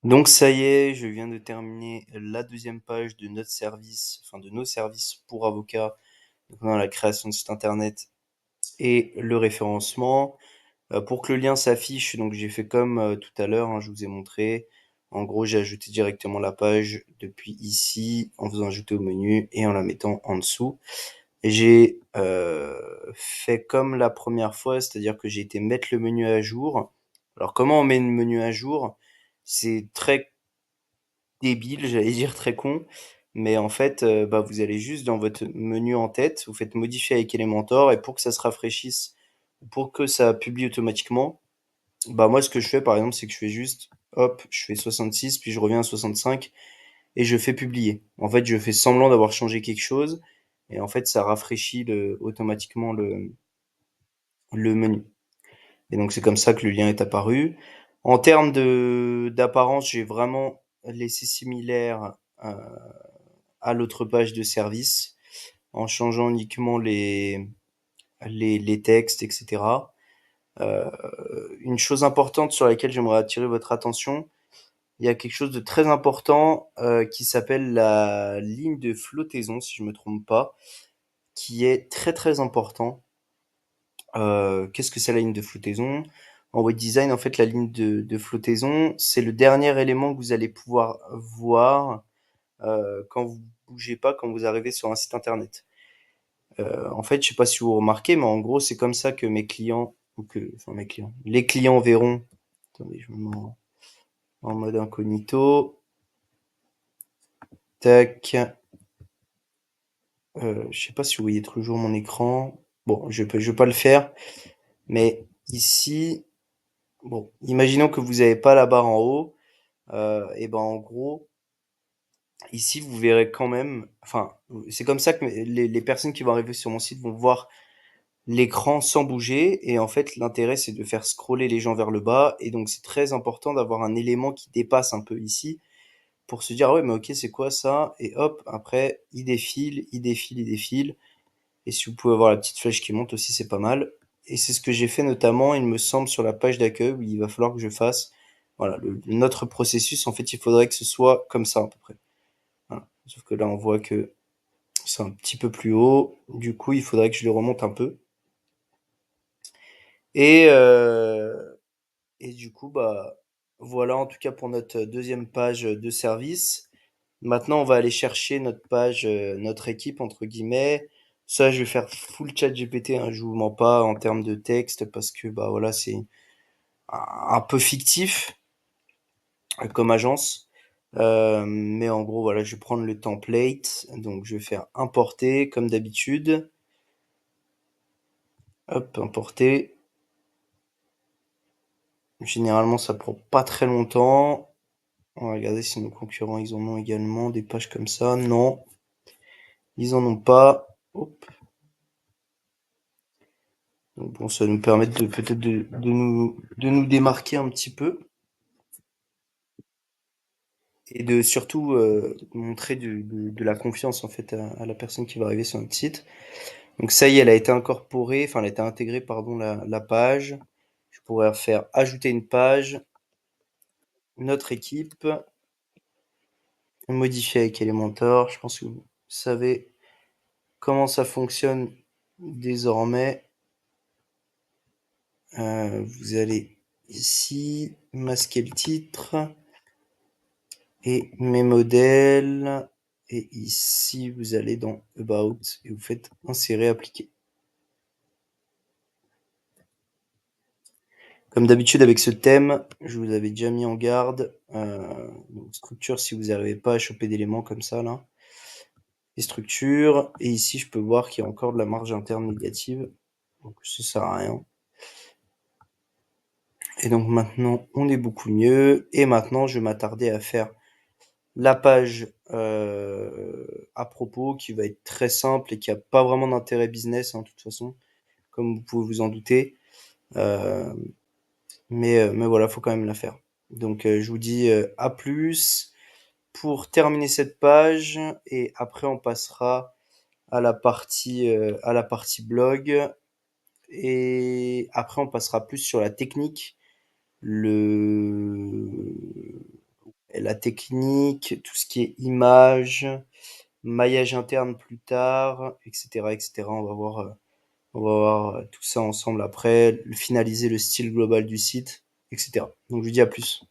Donc ça y est, je viens de terminer la deuxième page de notre service, enfin de nos services pour avocats, donc dans la création de site internet et le référencement. Pour que le lien s'affiche, donc j'ai fait comme tout à l'heure, hein, je vous ai montré. En gros, j'ai ajouté directement la page depuis ici, en faisant ajouter au menu et en la mettant en dessous. Et j'ai fait comme la première fois, c'est-à-dire que j'ai été mettre le menu à jour. Alors comment on met le menu à jour? C'est très débile, j'allais dire très con, mais en fait, bah, vous allez juste dans votre menu en tête, vous faites modifier avec Elementor et pour que ça se rafraîchisse, pour que ça publie automatiquement, bah, moi ce que je fais par exemple, c'est que je fais juste, hop, je fais 66, puis je reviens à 65 et je fais publier. En fait, je fais semblant d'avoir changé quelque chose et en fait, ça rafraîchit automatiquement le menu. Et donc c'est comme ça que le lien est apparu. En termes d'apparence, j'ai vraiment laissé similaire à l'autre page de service en changeant uniquement les textes, etc. Euh, une chose importante sur laquelle j'aimerais attirer votre attention, il y a quelque chose de très important qui s'appelle la ligne de flottaison, si je me trompe pas, qui est très très important. Qu'est-ce que c'est la ligne de flottaison? En web design, en fait, la ligne de flottaison, c'est le dernier élément que vous allez pouvoir voir quand vous bougez pas, quand vous arrivez sur un site internet. En fait, je sais pas si vous remarquez, mais en gros, c'est comme ça que mes clients, enfin mes clients, les clients verront. Attendez, je me mets en mode incognito. Tac. Je sais pas si vous voyez toujours mon écran. Bon, je vais pas le faire, mais ici, bon, imaginons que vous avez pas la barre en haut. Et ben en gros, ici vous verrez quand même, enfin, c'est comme ça que les personnes qui vont arriver sur mon site vont voir l'écran sans bouger. Et en fait, l'intérêt c'est de faire scroller les gens vers le bas. Et donc c'est très important d'avoir un élément qui dépasse un peu ici pour se dire ah ouais mais ok c'est quoi ça? Et hop, après il défile, il défile, il défile. Et si vous pouvez avoir la petite flèche qui monte aussi, c'est pas mal. Et c'est ce que j'ai fait notamment, il me semble, sur la page d'accueil où il va falloir que je fasse. Voilà, notre processus, en fait, il faudrait que ce soit comme ça à peu près. Voilà. Sauf que là, on voit que c'est un petit peu plus haut. Du coup, il faudrait que je le remonte un peu. Et, euh, et du coup, bah, voilà en tout cas pour notre deuxième page de service. Maintenant, on va aller chercher notre page, notre équipe, entre guillemets. Ça, je vais faire full chat GPT, hein, je vous mens pas en termes de texte parce que bah voilà, c'est un peu fictif comme agence. Mais en gros, voilà, je vais prendre le template. Donc, je vais faire importer comme d'habitude. Hop, importer. Généralement, ça prend pas très longtemps. On va regarder si nos concurrents, ils en ont également des pages comme ça. Non, ils en ont pas. Hop. Donc bon, ça va nous permettre de peut-être de nous démarquer un petit peu et de surtout montrer de la confiance en fait à la personne qui va arriver sur notre site. Donc ça y est, elle a été incorporée, enfin elle a été intégrée, pardon, la page. Je pourrais faire ajouter une page, notre équipe, modifier avec Elementor. Je pense que vous savez comment ça fonctionne désormais. Vous allez ici, masquer le titre. Et mes modèles. Et ici, vous allez dans About et vous faites insérer, appliquer. Comme d'habitude avec ce thème, je vous avais déjà mis en garde. Donc structure, si vous n'arrivez pas à choper d'éléments comme ça, là. Les structures. Et ici, je peux voir qu'il y a encore de la marge interne négative. Donc ça sert à rien. Et donc maintenant, on est beaucoup mieux. Et maintenant, je vais m'attarder à faire la page à propos qui va être très simple et qui a pas vraiment d'intérêt business, hein, de toute façon, comme vous pouvez vous en douter. Euh, mais voilà, faut quand même la faire. Donc je vous dis à plus pour terminer cette page et après on passera à la partie blog et après on passera plus sur la technique, le la technique, tout ce qui est image, maillage interne plus tard, etc., etc. On va voir tout ça ensemble après, finaliser le style global du site, etc. Donc je vous dis à plus.